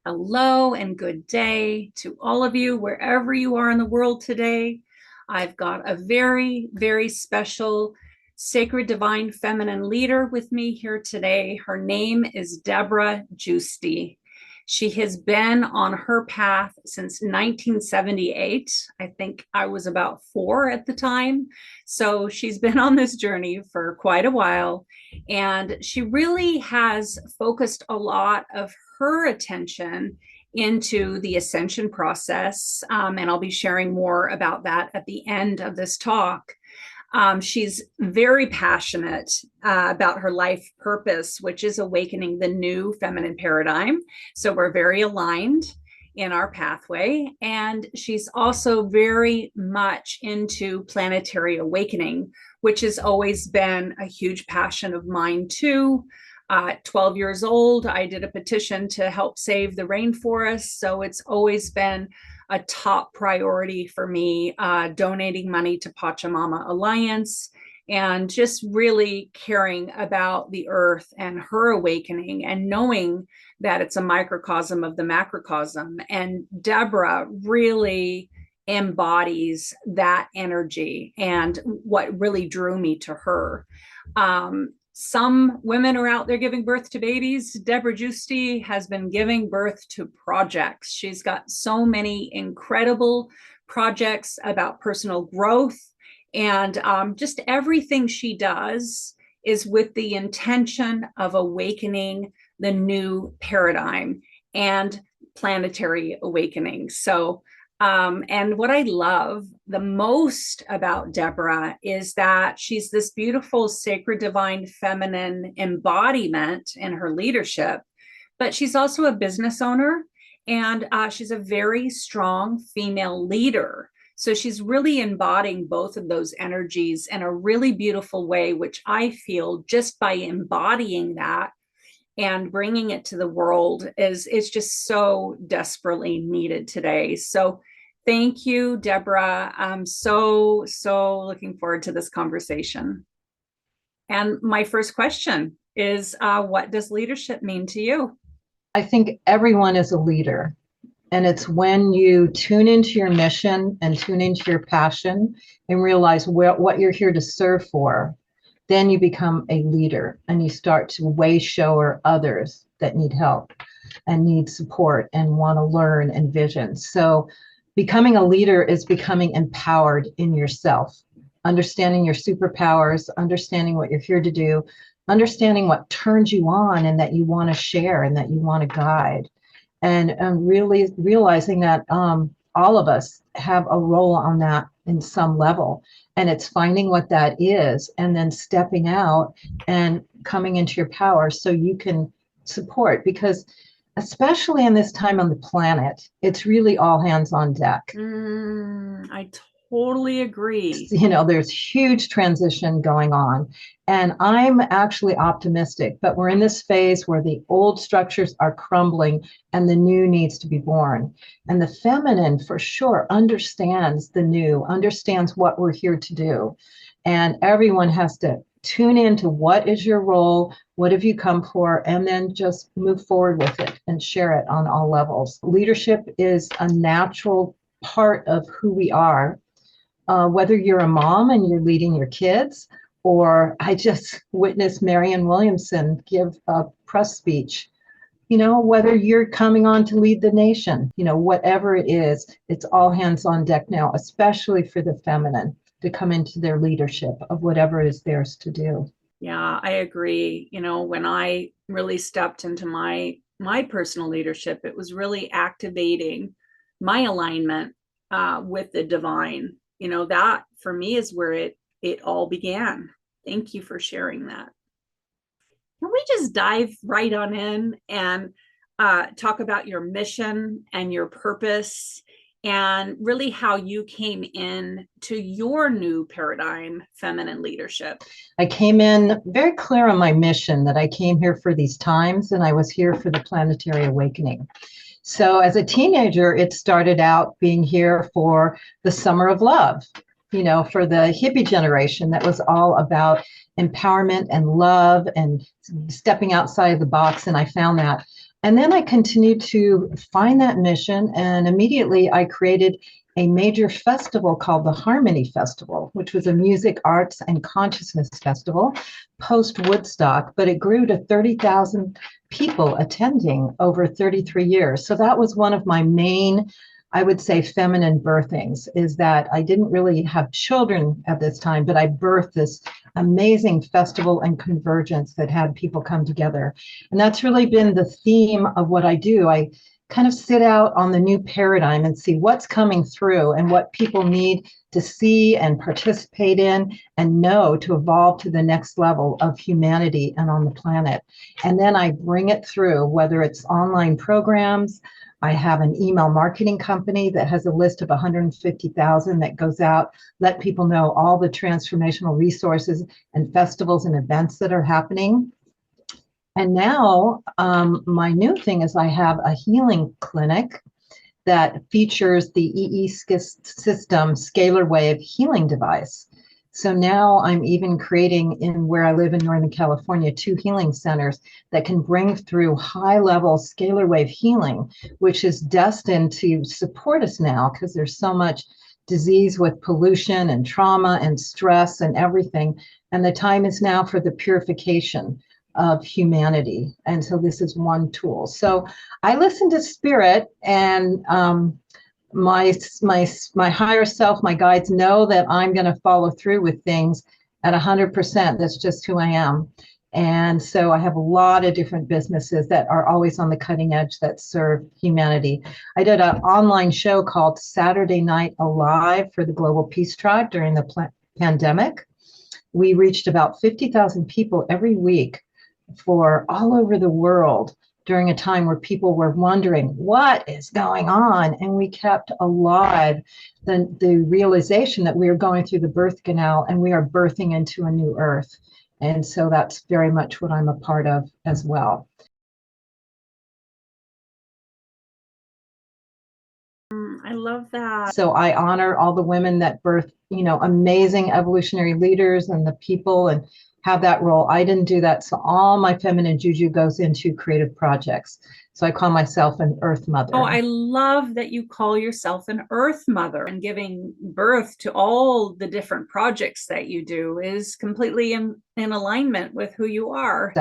Hello and good day to all of you, wherever you are in the world today. I've got a very, very special sacred divine feminine leader with me here today. Her name is Debra Giusti. She has been on her path since 1978. I think I was about 4 at the time. So she's been on this journey for quite a while. And she really has focused a lot of her attention into the ascension process. And I'll be sharing more about that at the end of this talk. She's very passionate about her life purpose, which is awakening the new feminine paradigm. So we're very aligned in our pathway. And she's also very much into planetary awakening, which has always been a huge passion of mine too. 12 years old, I did a petition to help save the rainforest. So it's always been a top priority for me, donating money to Pachamama Alliance and just really caring about the earth and her awakening and knowing that it's a microcosm of the macrocosm. And Debra really embodies that energy and what really drew me to her. Some women are out there giving birth to babies. Debra Giusti has been giving birth to projects. She's got so many incredible projects about personal growth, and just everything she does is with the intention of awakening the new paradigm and planetary awakening. So and what I love the most about Debra is that she's this beautiful, sacred, divine, feminine embodiment in her leadership, but she's also a business owner and she's a very strong female leader. So she's really embodying both of those energies in a really beautiful way, which I feel just by embodying that and bringing it to the world is just so desperately needed today. So thank you, Debra. I'm so looking forward to this conversation. And my first question is, what does leadership mean to you? I think everyone is a leader. And it's when you tune into your mission and tune into your passion and realize what you're here to serve for, then you become a leader and you start to way shower others that need help and need support and want to learn and vision. So becoming a leader is becoming empowered in yourself, understanding your superpowers, understanding what you're here to do, understanding what turns you on and that you want to share and that you want to guide. And really realizing that all of us have a role on that in some level. And it's finding what that is and then stepping out and coming into your power so you can support. Because especially in this time on the planet, it's really all hands on deck. I totally agree. You know, there's huge transition going on. And I'm actually optimistic, but we're in this phase where the old structures are crumbling and the new needs to be born. And the feminine, for sure, understands the new, understands what we're here to do. And everyone has to tune into what is your role, what have you come for, and then just move forward with it and share it on all levels. Leadership is a natural part of who we are. Whether you're a mom and you're leading your kids, or I just witnessed Marianne Williamson give a press speech, you know, whether you're coming on to lead the nation, you know, whatever it is, it's all hands on deck now, especially for the feminine to come into their leadership of whatever is theirs to do. Yeah, I agree. You know, when I really stepped into my personal leadership, it was really activating my alignment with the divine. You know, that for me is where it all began. Thank you for sharing that. Can we just dive right on in and talk about your mission and your purpose and really how you came in to your new paradigm, feminine leadership? I came in very clear on my mission that I came here for these times and I was here for the planetary awakening. So as a teenager, it started out being here for the summer of love, you know, for the hippie generation that was all about empowerment and love and stepping outside of the box. And I found that. And then I continued to find that mission, and immediately I created a major festival called the Harmony Festival, which was a music, arts, and consciousness festival post Woodstock, but it grew to 30,000 people attending over 33 years. So that was one of my main, I would say, feminine birthings, is that I didn't really have children at this time, but I birthed this amazing festival and convergence that had people come together. And that's really been the theme of what I do. I kind of sit out on the new paradigm and see what's coming through and what people need to see and participate in and know to evolve to the next level of humanity and on the planet. And then I bring it through, whether it's online programs. I have an email marketing company that has a list of 150,000 that goes out, let people know all the transformational resources and festivals and events that are happening. And now my new thing is I have a healing clinic that features the EE system scalar wave healing device. So now I'm even creating, in where I live in Northern California, 2 healing centers that can bring through high-level scalar wave healing, which is destined to support us now because there's so much disease with pollution and trauma and stress and everything. And the time is now for the purification of humanity. And so this is one tool. So I listen to spirit, and my higher self, my guides know that I'm going to follow through with things at 100%. That's just who I am. And so I have a lot of different businesses that are always on the cutting edge that serve humanity. I did an online show called Saturday Night Alive for the Global Peace Tribe during the pandemic. We reached about 50,000 people every week for all over the world during a time where people were wondering what is going on. And we kept alive the realization that we are going through the birth canal and we are birthing into a new earth. And so that's very much what I'm a part of as well. I love that. So I honor all the women that birth, amazing evolutionary leaders and the people, and have that role. I didn't do that. So all my feminine juju goes into creative projects. So I call myself an earth mother. Oh, I love that you call yourself an earth mother, and giving birth to all the different projects that you do is completely in alignment with who you are.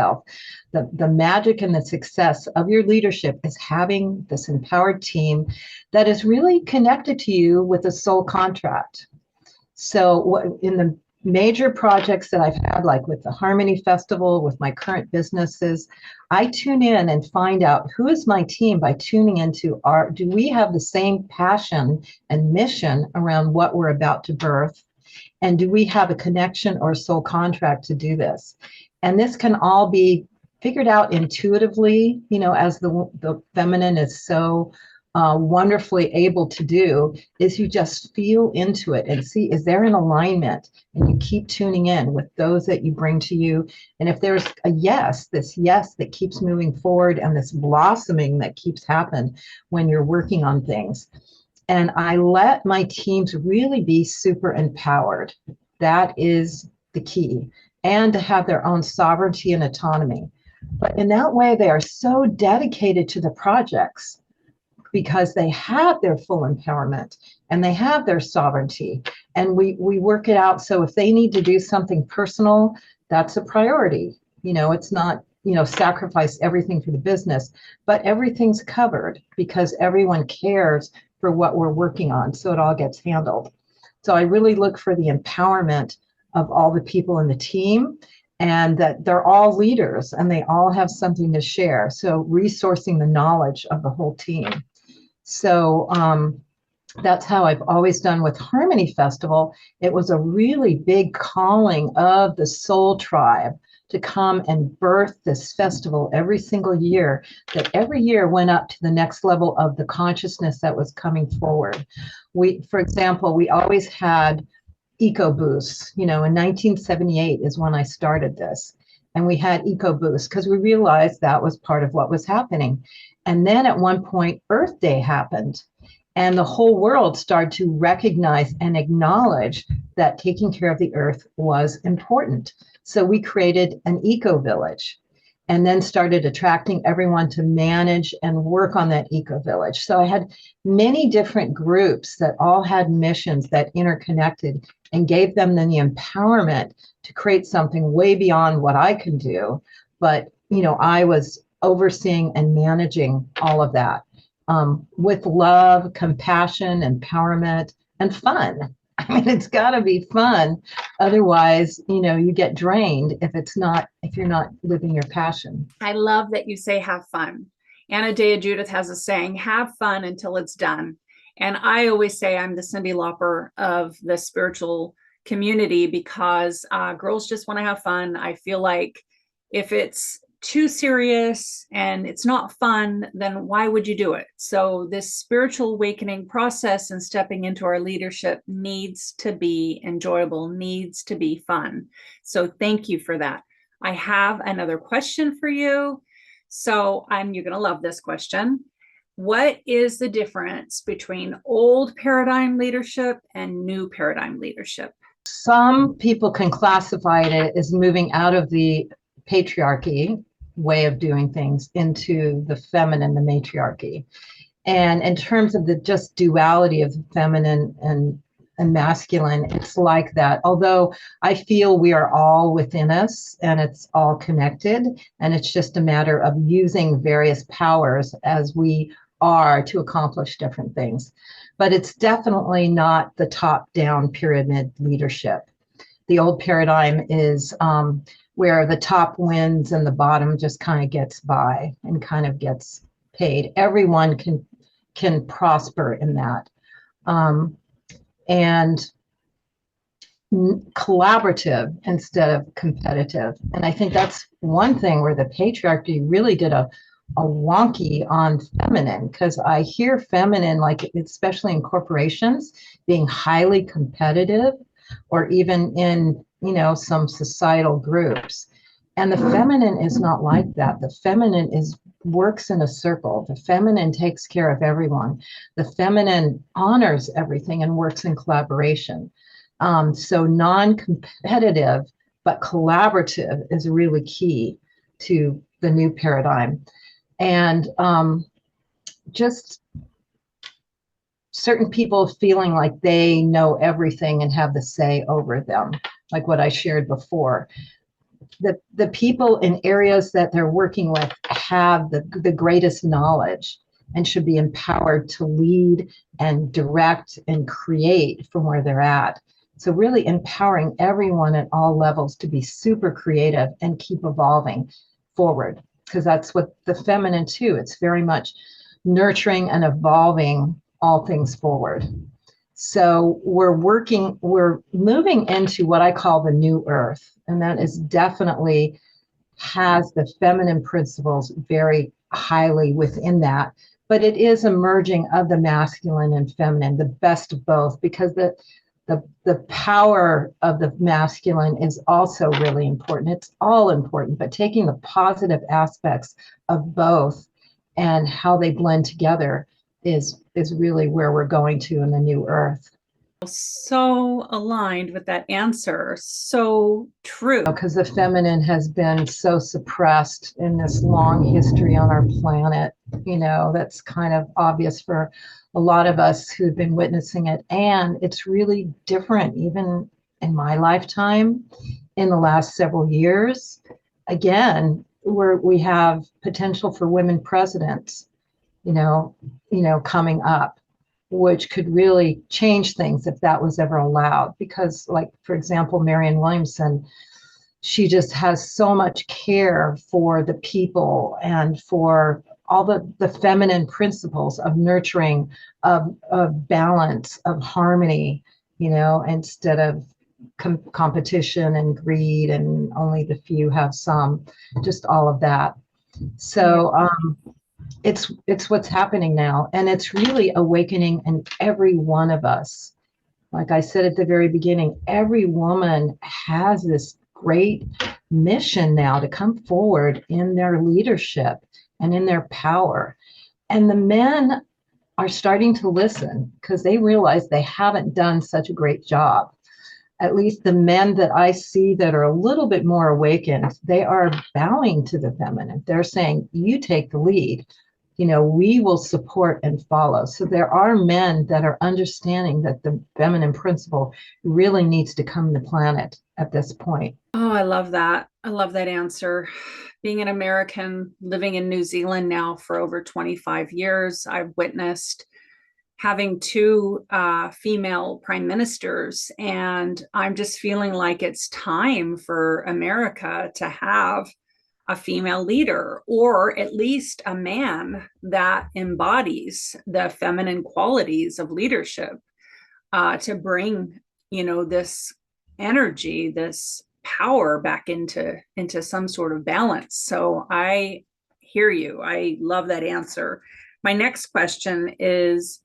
The magic and the success of your leadership is having this empowered team that is really connected to you with a soul contract. So in the major projects that I've had, like with the Harmony Festival, with my current businesses, I tune in and find out who is my team by tuning into do we have the same passion and mission around what we're about to birth? And do we have a connection or soul contract to do this? And this can all be figured out intuitively, as the feminine is so wonderfully able to do, is you just feel into it and see, is there an alignment? And you keep tuning in with those that you bring to you. And if there's a yes, this yes that keeps moving forward, and this blossoming that keeps happening when you're working on things. And I let my teams really be super empowered. That is the key. And to have their own sovereignty and autonomy. But in that way, they are so dedicated to the projects because they have their full empowerment and they have their sovereignty. And we work it out. So if they need to do something personal, that's a priority. It's not, sacrifice everything for the business, but everything's covered because everyone cares for what we're working on. So it all gets handled. So I really look for the empowerment of all the people in the team, and that they're all leaders and they all have something to share. So resourcing the knowledge of the whole team. So that's how I've always done with Harmony Festival. It was a really big calling of the soul tribe to come and birth this festival every single year, that every year went up to the next level of the consciousness that was coming forward. For example, we always had eco boosts. In 1978 is when I started this. And we had eco boosts because we realized that was part of what was happening. And then at one point, Earth Day happened. And the whole world started to recognize and acknowledge that taking care of the earth was important. So we created an eco village. and then started attracting everyone to manage and work on that eco village. So I had many different groups that all had missions that interconnected and gave them then the empowerment to create something way beyond what I can do. But, I was overseeing and managing all of that with love, compassion, empowerment, and fun. I mean, it's got to be fun. Otherwise, you get drained if you're not living your passion. I love that you say have fun. Anna Dea Judith has a saying, have fun until it's done. And I always say I'm the Cyndi Lauper of the spiritual community because girls just want to have fun. I feel like if it's too serious and it's not fun, then why would you do it? So this spiritual awakening process and stepping into our leadership needs to be enjoyable, needs to be fun. So thank you for that. I have another question for you. So you're going to love this question. What is the difference between old paradigm leadership and new paradigm leadership? Some people can classify it as moving out of the patriarchy way of doing things into the feminine, the matriarchy. And in terms of the just duality of feminine and masculine, it's like that. Although I feel we are all within us and it's all connected, and it's just a matter of using various powers as we are to accomplish different things. But it's definitely not the top-down pyramid leadership. The old paradigm is where the top wins and the bottom just kind of gets by and kind of gets paid. Everyone can prosper in that. And collaborative instead of competitive. And I think that's one thing where the patriarchy really did a wonky on feminine, because I hear feminine, like especially in corporations, being highly competitive, or even in some societal groups. And the feminine is not like that. The feminine works in a circle. The feminine takes care of everyone. The feminine honors everything and works in collaboration. So non-competitive but collaborative is really key to the new paradigm. And just certain people feeling like they know everything and have the say over them, like what I shared before. The people in areas that they're working with have the greatest knowledge and should be empowered to lead and direct and create from where they're at. So really empowering everyone at all levels to be super creative and keep evolving forward, because that's what the feminine too. It's very much nurturing and evolving all things forward. So we're moving into what I call the new earth. And that is definitely has the feminine principles very highly within that. But it is a merging of the masculine and feminine, the best of both, because the power of the masculine is also really important. It's all important, but taking the positive aspects of both and how they blend together is really where we're going to in the new earth. So aligned with that answer. So true. Because the feminine has been so suppressed in this long history on our planet. That's kind of obvious for a lot of us who've been witnessing it. And it's really different, even in my lifetime, in the last several years. Again, we have potential for women presidents, coming up, which could really change things if that was ever allowed. Because, like, for example, Marianne Williamson, she just has so much care for the people and for all the feminine principles of nurturing, of balance, of harmony, instead of competition and greed and only the few have some, just all of that. So it's what's happening now, and it's really awakening in every one of us. Like I said at the very beginning, every woman has this great mission now to come forward in their leadership and in their power. And the men are starting to listen because they realize they haven't done such a great job at least the men that I see that are a little bit more awakened, they are bowing to the feminine. They're saying, you take the lead. We will support and follow. So there are men that are understanding that the feminine principle really needs to come to the planet at this point. Oh, I love that. I love that answer. Being an American, living in New Zealand now for over 25 years, I've witnessed having two female prime ministers, and I'm just feeling like it's time for America to have a female leader, or at least a man that embodies the feminine qualities of leadership, to bring, this energy, this power back into some sort of balance. So I hear you. I love that answer. My next question is,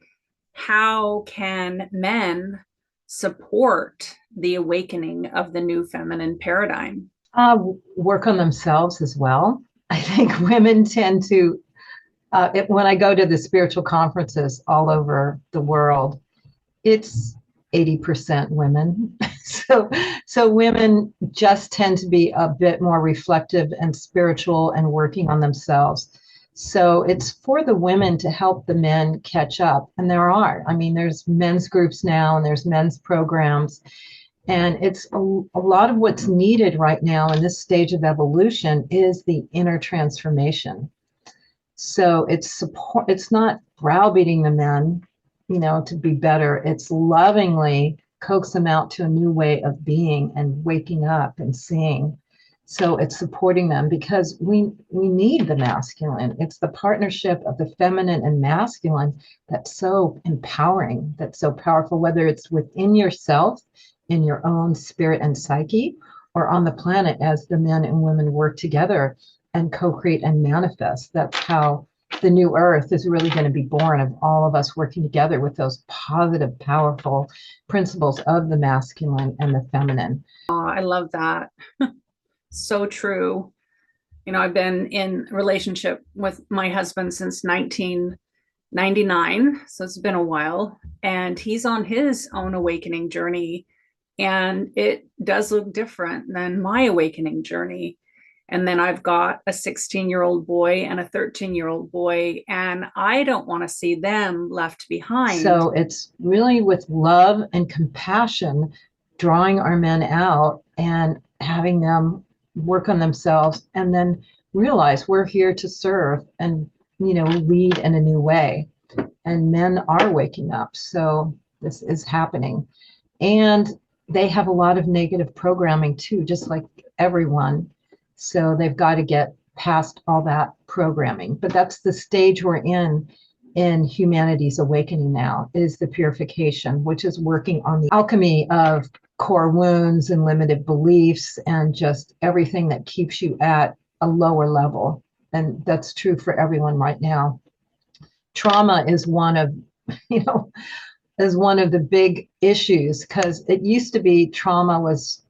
how can men support the awakening of the new feminine paradigm? Work on themselves as well. I think women tend to, when I go to the spiritual conferences all over the world, it's 80% women. So women just tend to be a bit more reflective and spiritual and working on themselves. So it's for the women to help the men catch up. And there are. I mean, there's men's groups now and there's men's programs. And it's a lot of what's needed right now in this stage of evolution is the inner transformation. So it's not browbeating the men, to be better. It's lovingly coax them out to a new way of being and waking up and seeing. So it's supporting them because we need the masculine. It's the partnership of the feminine and masculine that's so empowering, that's so powerful, whether it's within yourself, in your own spirit and psyche, or on the planet as the men and women work together and co-create and manifest. That's how the new earth is really going to be born, of all of us working together with those positive, powerful principles of the masculine and the feminine. Oh, I love that. So true. I've been in a relationship with my husband since 1999, so it's been a while, and he's on his own awakening journey, and it does look different than my awakening journey. And then I've got a 16-year-old boy and a 13-year-old boy, and I don't want to see them left behind. So it's really with love and compassion, drawing our men out and having them work on themselves, and then realize we're here to serve and, lead in a new way. And men are waking up. So this is happening. And they have a lot of negative programming too, just like everyone. So they've got to get past all that programming. But that's the stage we're in humanity's awakening now, is the purification, which is working on the alchemy of core wounds and limited beliefs and just everything that keeps you at a lower level. And that's true for everyone right now. Trauma is one of, is one of the big issues, because it used to be trauma was,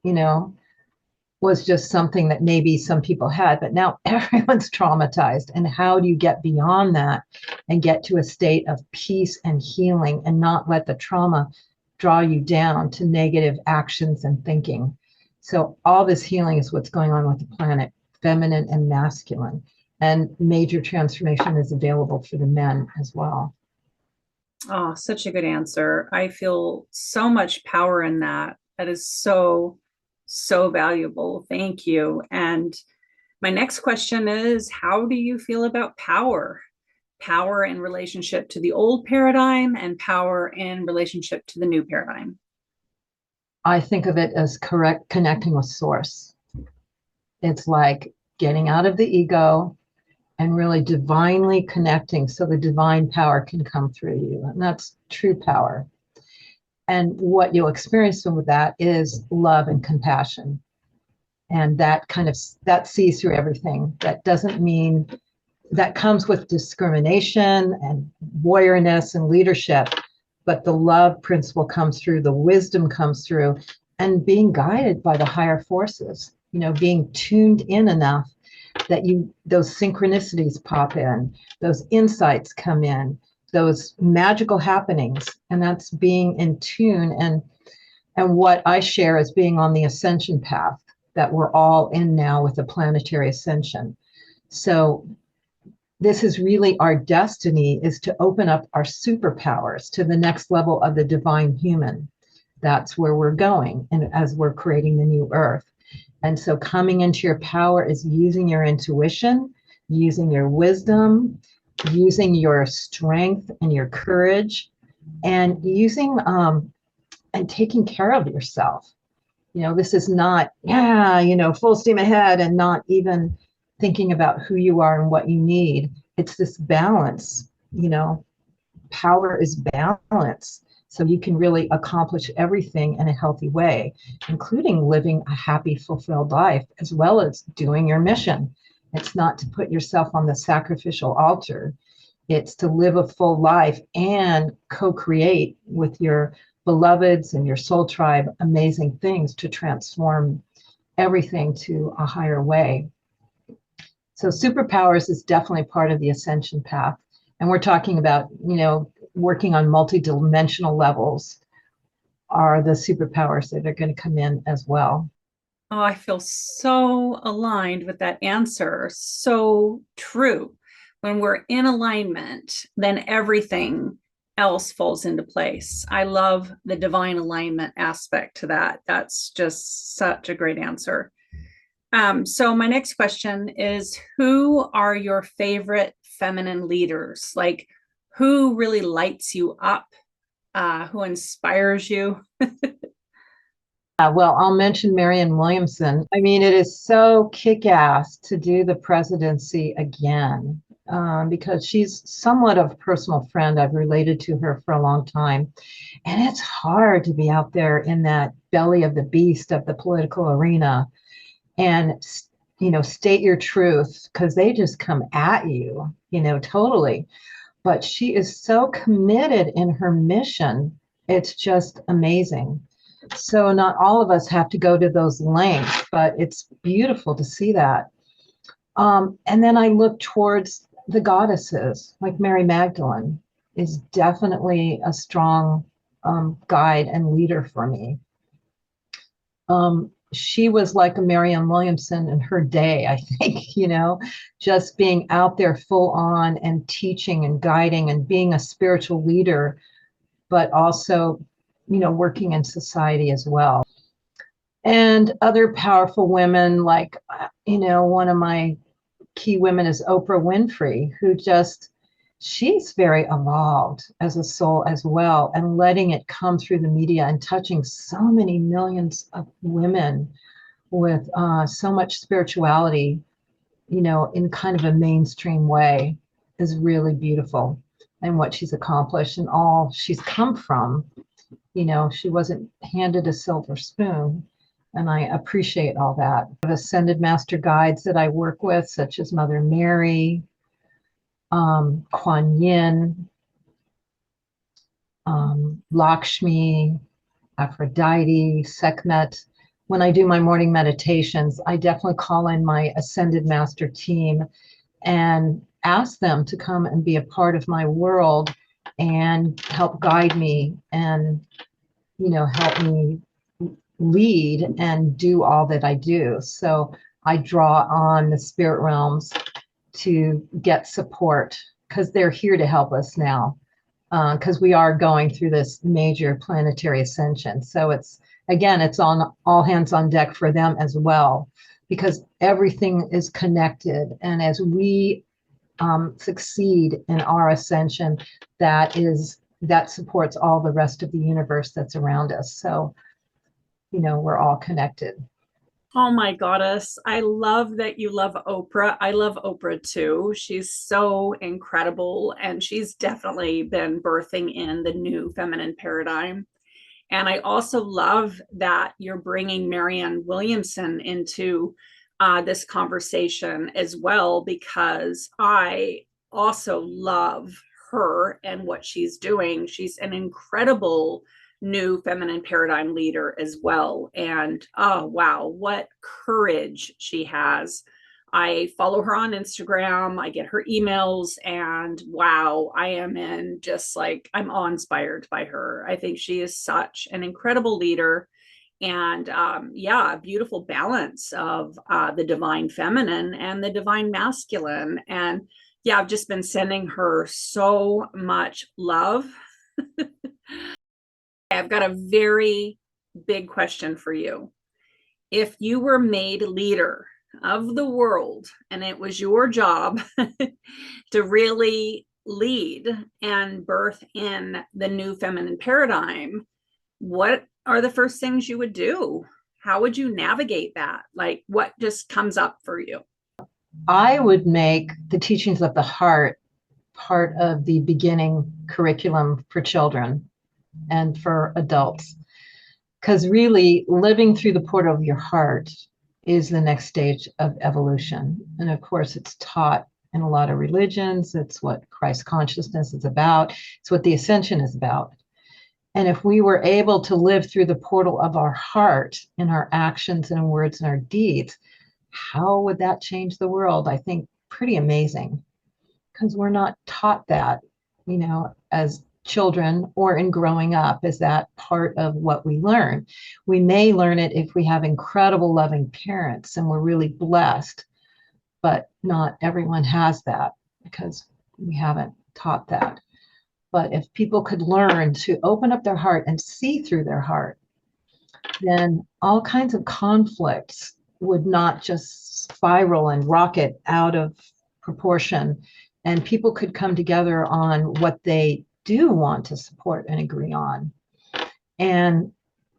was just something that maybe some people had, but now everyone's traumatized. And how do you get beyond that and get to a state of peace and healing and not let the trauma draw you down to negative actions and thinking? So all this healing is what's going on with the planet, feminine and masculine. And major transformation is available for the men as well. Oh, such a good answer. I feel so much power in that. That is so, so valuable. Thank you. And my next question is, how do you feel about power? Power in relationship to the old paradigm and power in relationship to the new paradigm? I think of it as connecting with source. It's like getting out of the ego and really divinely connecting so the divine power can come through you. And that's true power. And what you'll experience with that is love and compassion. And that sees through everything. That doesn't mean, that comes with discrimination and warriorness and leadership, but the love principle comes through, the wisdom comes through, and being guided by the higher forces, being tuned in enough that those synchronicities pop in, those insights come in, those magical happenings, and that's being in tune. And and what I share as being on the ascension path that we're all in now with the planetary ascension. So this is really our destiny, is to open up our superpowers to the next level of the divine human. That's where we're going, and as we're creating the new earth. And so coming into your power is using your intuition, using your wisdom, using your strength and your courage, and using and taking care of yourself. This is not, full steam ahead and not even thinking about who you are and what you need. It's this balance. Power is balance. So you can really accomplish everything in a healthy way, including living a happy, fulfilled life, as well as doing your mission. It's not to put yourself on the sacrificial altar. It's to live a full life and co-create with your beloveds and your soul tribe amazing things to transform everything to a higher way. So superpowers is definitely part of the ascension path. And we're talking about, working on multidimensional levels are the superpowers that are going to come in as well. Oh, I feel so aligned with that answer. So true. When we're in alignment, then everything else falls into place. I love the divine alignment aspect to that. That's just such a great answer. So my next question is, who are your favorite feminine leaders? Like, who really lights you up? Who inspires you? Well, I'll mention Marianne Williamson. I mean, it is so kick-ass to do the presidency again, because she's somewhat of a personal friend. I've related to her for a long time. And it's hard to be out there in that belly of the beast of the political arena and, state your truth, because they just come at you, totally. But she is so committed in her mission. It's just amazing. So not all of us have to go to those lengths, but it's beautiful to see that. And then I look towards the goddesses, like Mary Magdalene is definitely a strong guide and leader for me. She was like a Marianne Williamson in her day, I think, just being out there full on and teaching and guiding and being a spiritual leader, but also, working in society as well. And other powerful women, like, one of my key women is Oprah Winfrey, who she's very evolved as a soul as well, and letting it come through the media and touching so many millions of women with so much spirituality, in kind of a mainstream way is really beautiful. And what she's accomplished and all she's come from, she wasn't handed a silver spoon. And I appreciate all that. I have ascended master guides that I work with, such as Mother Mary, Kuan Yin, Lakshmi, Aphrodite, Sekhmet. When I do my morning meditations, I definitely call in my ascended master team and ask them to come and be a part of my world and help guide me and, help me lead and do all that I do. So I draw on the spirit realms to get support, because they're here to help us now, because we are going through this major planetary ascension. So it's on all hands on deck for them as well, because everything is connected. And as we succeed in our ascension, that supports all the rest of the universe that's around us. So, we're all connected. Oh my goddess. I love that you love Oprah. I love Oprah too. She's so incredible, and she's definitely been birthing in the new feminine paradigm. And I also love that you're bringing Marianne Williamson into this conversation as well, because I also love her and what she's doing. She's an incredible new feminine paradigm leader as well. And oh, wow, what courage she has. I follow her on Instagram, I get her emails, and wow, I am in just like, I'm awe-inspired by her. I think she is such an incredible leader. And yeah, a beautiful balance of the divine feminine and the divine masculine. And yeah, I've just been sending her so much love. I've got a very big question for you. If you were made leader of the world and it was your job to really lead and birth in the new feminine paradigm, what are the first things you would do? How would you navigate that? Like, what just comes up for you? I would make the teachings of the heart part of the beginning curriculum for children and for adults. Because really, living through the portal of your heart is the next stage of evolution. And of course, it's taught in a lot of religions. It's what Christ consciousness is about. It's what the ascension is about. And if we were able to live through the portal of our heart in our actions and words and our deeds, how would that change the world? I think pretty amazing, because we're not taught that, as children or in growing up. Is that part of what we learn? We may learn it if we have incredible loving parents and we're really blessed, but not everyone has that because we haven't taught that. But if people could learn to open up their heart and see through their heart, then all kinds of conflicts would not just spiral and rocket out of proportion, and people could come together on what they do want to support and agree on, and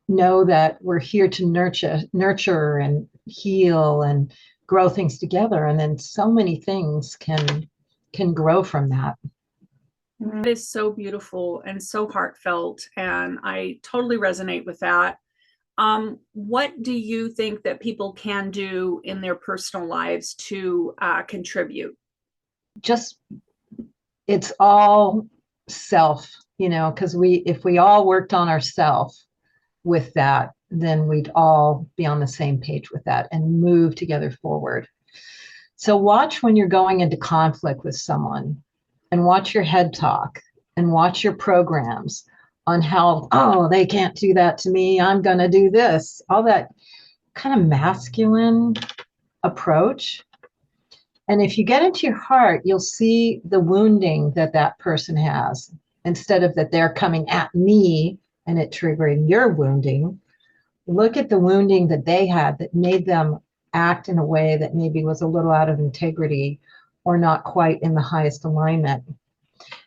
know that we're here to nurture and heal and grow things together, and then so many things can grow from that. That is so beautiful and so heartfelt, and I totally resonate with that. What do you think that people can do in their personal lives to contribute? Just, it's all self, because if we all worked on ourselves with that, then we'd all be on the same page with that and move together forward. So watch when you're going into conflict with someone, and watch your head talk and watch your programs on how, oh, they can't do that to me, I'm going to do this, all that kind of masculine approach. And if you get into your heart, you'll see the wounding that that person has, instead of that they're coming at me and it triggering your wounding. Look at the wounding that they had that made them act in a way that maybe was a little out of integrity or not quite in the highest alignment.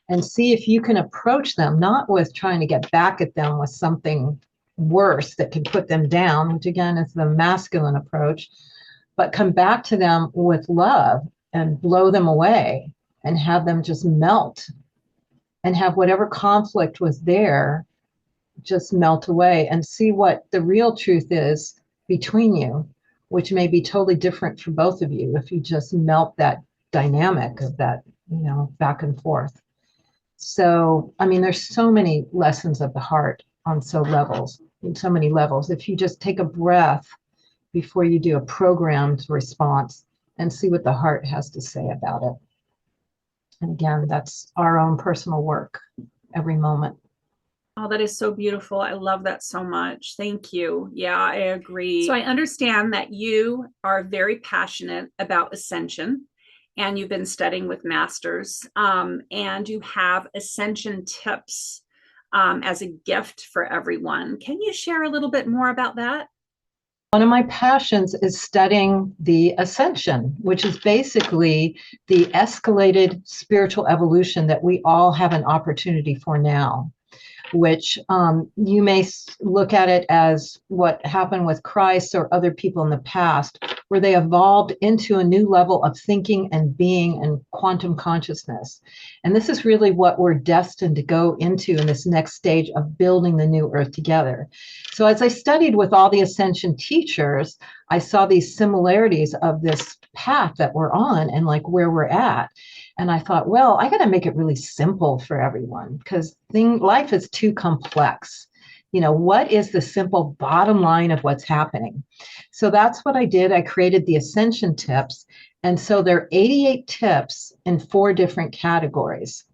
And see if you can approach them, not with trying to get back at them with something worse that can put them down, which again is the masculine approach, but come back to them with love and blow them away and have them just melt and have whatever conflict was there just melt away, and see what the real truth is between you, which may be totally different for both of you if you just melt that dynamic of that, back and forth. So, I mean, there's so many lessons of the heart on so many levels. If you just take a breath before you do a programmed response and see what the heart has to say about it. And again, that's our own personal work every moment. Oh, that is so beautiful. I love that so much. Thank you. Yeah, I agree. So I understand that you are very passionate about ascension, and you've been studying with masters, and you have ascension tips as a gift for everyone. Can you share a little bit more about that? One of my passions is studying the ascension, which is basically the escalated spiritual evolution that we all have an opportunity for now, which you may look at it as what happened with Christ or other people in the past, where they evolved into a new level of thinking and being and quantum consciousness. And this is really what we're destined to go into in this next stage of building the new earth together. So as I studied with all the ascension teachers, I saw these similarities of this path that we're on and like where we're at. And I thought, well, I got to make it really simple for everyone, because life is too complex. What is the simple bottom line of what's happening? So that's what I did. I created the ascension tips, And so there are 88 tips in 4 different categories.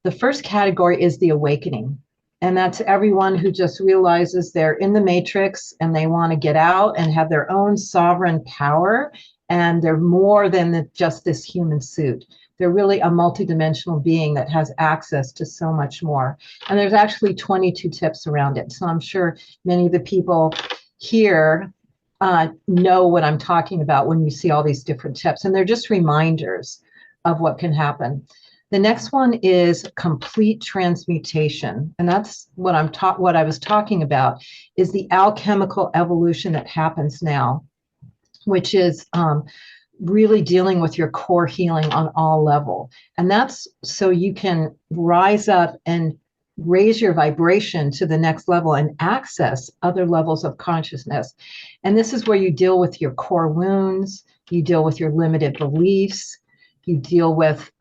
The first category is the awakening. And that's everyone who just realizes they're in the matrix and they want to get out and have their own sovereign power. And they're more than just this human suit. They're really a multidimensional being that has access to so much more. And there's actually 22 tips around it. So I'm sure many of the people here know what I'm talking about when you see all these different tips. And they're just reminders of what can happen. The next one is complete transmutation. And that's what what I was talking about is the alchemical evolution that happens now, which is really dealing with your core healing on all level. And that's so you can rise up and raise your vibration to the next level and access other levels of consciousness. And this is where you deal with your core wounds, you deal with your limited beliefs, you deal with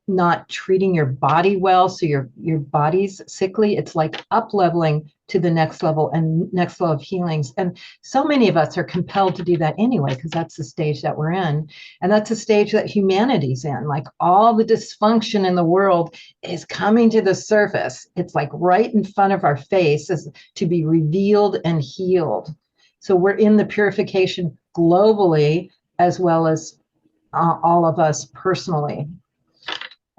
not treating your body well, so your body's sickly. It's like up leveling to the next level and next level of healings. And so many of us are compelled to do that anyway, because that's the stage that we're in. And that's the stage that humanity's in. Like all the dysfunction in the world is coming to the surface. It's like right in front of our face is to be revealed and healed. So we're in the purification globally, as well as all of us personally.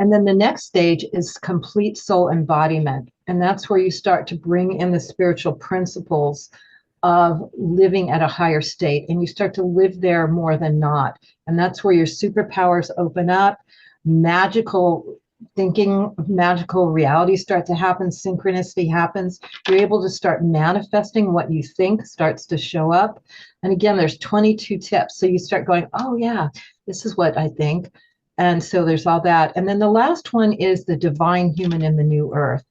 And then the next stage is complete soul embodiment. And that's where you start to bring in the spiritual principles of living at a higher state. And you start to live there more than not. And that's where your superpowers open up, magical thinking, magical realities start to happen, synchronicity happens. You're able to start manifesting what you think starts to show up. And again, there's 22 tips. So you start going, oh yeah, this is what I think. And so there's all that. And then the last one is the divine human in the new earth.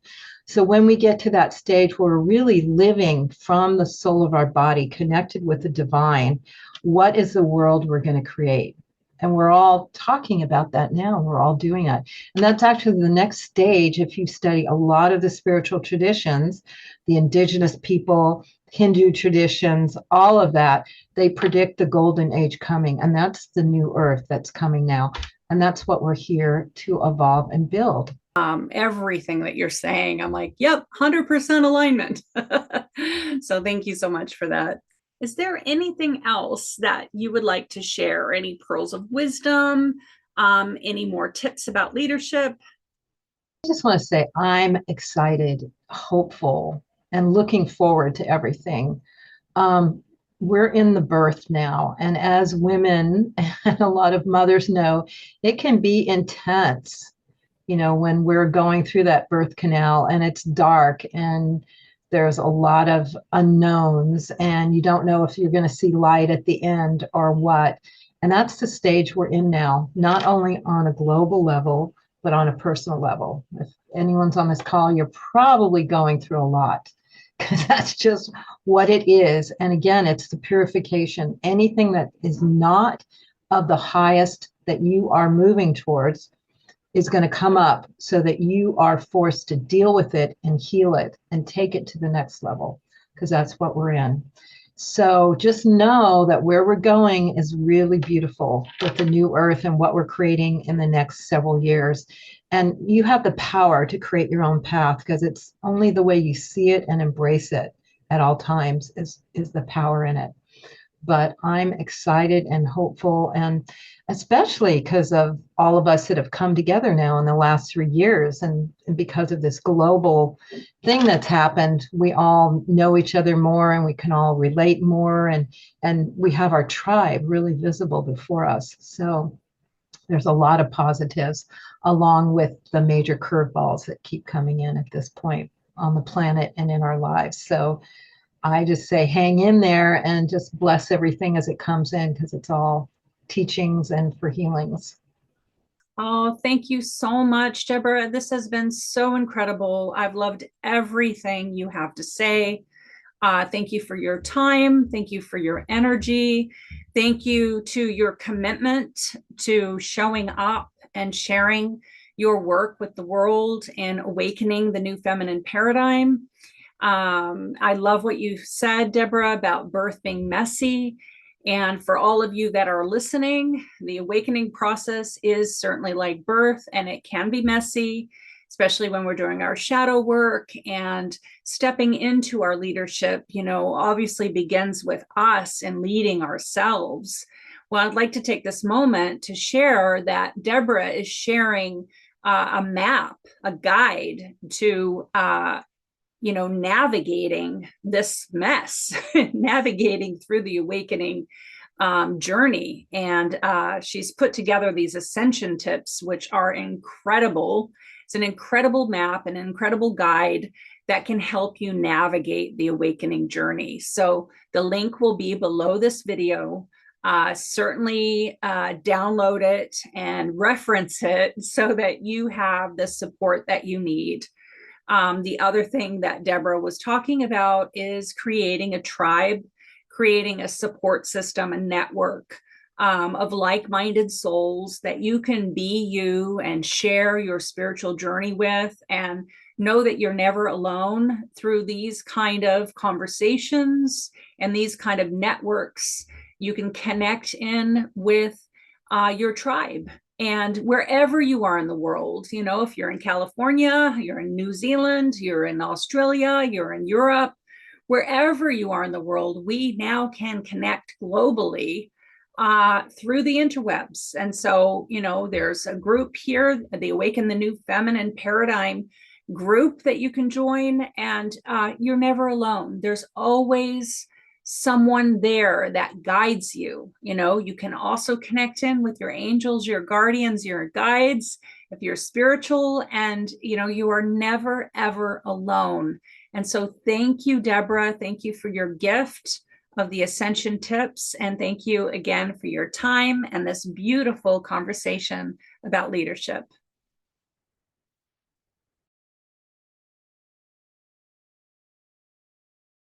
So when we get to that stage where we're really living from the soul of our body, connected with the divine, what is the world we're going to create? And we're all talking about that now. We're all doing it. And that's actually the next stage. If you study a lot of the spiritual traditions, the indigenous people, Hindu traditions, all of that, they predict the golden age coming. And that's the new earth that's coming now. And that's what we're here to evolve and build. Everything that you're saying, I'm like, yep, 100% alignment. So thank you so much for that. Is there anything else that you would like to share? Any pearls of wisdom? Any more tips about leadership? I just want to say I'm excited, hopeful, and looking forward to everything. We're in the birth now. And as women, and a lot of mothers know, it can be intense, you know, when we're going through that birth canal and it's dark and there's a lot of unknowns and you don't know if you're going to see light at the end or what. And that's the stage we're in now, not only on a global level, but on a personal level. If anyone's on this call, you're probably going through a lot, because that's just what it is. And again, it's the purification. Anything that is not of the highest that you are moving towards is going to come up, so that you are forced to deal with it and heal it and take it to the next level, because that's what we're in. So just know that where we're going is really beautiful with the new earth and what we're creating in the next several years. And you have the power to create your own path, because it's only the way you see it and embrace it at all times is the power in it. But I'm excited and hopeful, and especially because of all of us that have come together now in the last 3 years, and because of this global thing that's happened, we all know each other more and we can all relate more, and we have our tribe really visible before us. So there's a lot of positives, along with the major curveballs that keep coming in at this point on the planet and in our lives. So I just say hang in there and just bless everything as it comes in, because it's all teachings and for healings. Oh, thank you so much, Deborah. This has been so incredible. I've loved everything you have to say. Thank you for your time. Thank you for your energy. Thank you to your commitment to showing up and sharing your work with the world and awakening the new feminine paradigm. I love what you said, Deborah, about birth being messy And for all of you that are listening, the awakening process is certainly like birth, and it can be messy, especially when we're doing our shadow work. And stepping into our leadership, obviously begins with us and leading ourselves. Well, I'd like to take this moment to share that Debra is sharing a map, a guide to navigating this mess, navigating through the awakening journey. And she's put together these ascension tips, which are incredible. It's an incredible map, an incredible guide that can help you navigate the awakening journey. So the link will be below this video. Certainly download it and reference it so that you have the support that you need. The other thing that Debra was talking about is creating a tribe, creating a support system, a network of like-minded souls that you can be you and share your spiritual journey with, and know that you're never alone through these kind of conversations and these kind of networks. You can connect in with your tribe. And wherever you are in the world, if you're in California, you're in New Zealand, you're in Australia, you're in Europe, wherever you are in the world, we now can connect globally through the interwebs. And so, there's a group here, the Awaken the New Feminine Paradigm group that you can join, and you're never alone. There's always someone there that guides you. You can also connect in with your angels, your guardians, your guides, if you're spiritual, and you are never ever alone. And so thank you, Debra. Thank you for your gift of the ascension tips, and thank you again for your time and this beautiful conversation about leadership.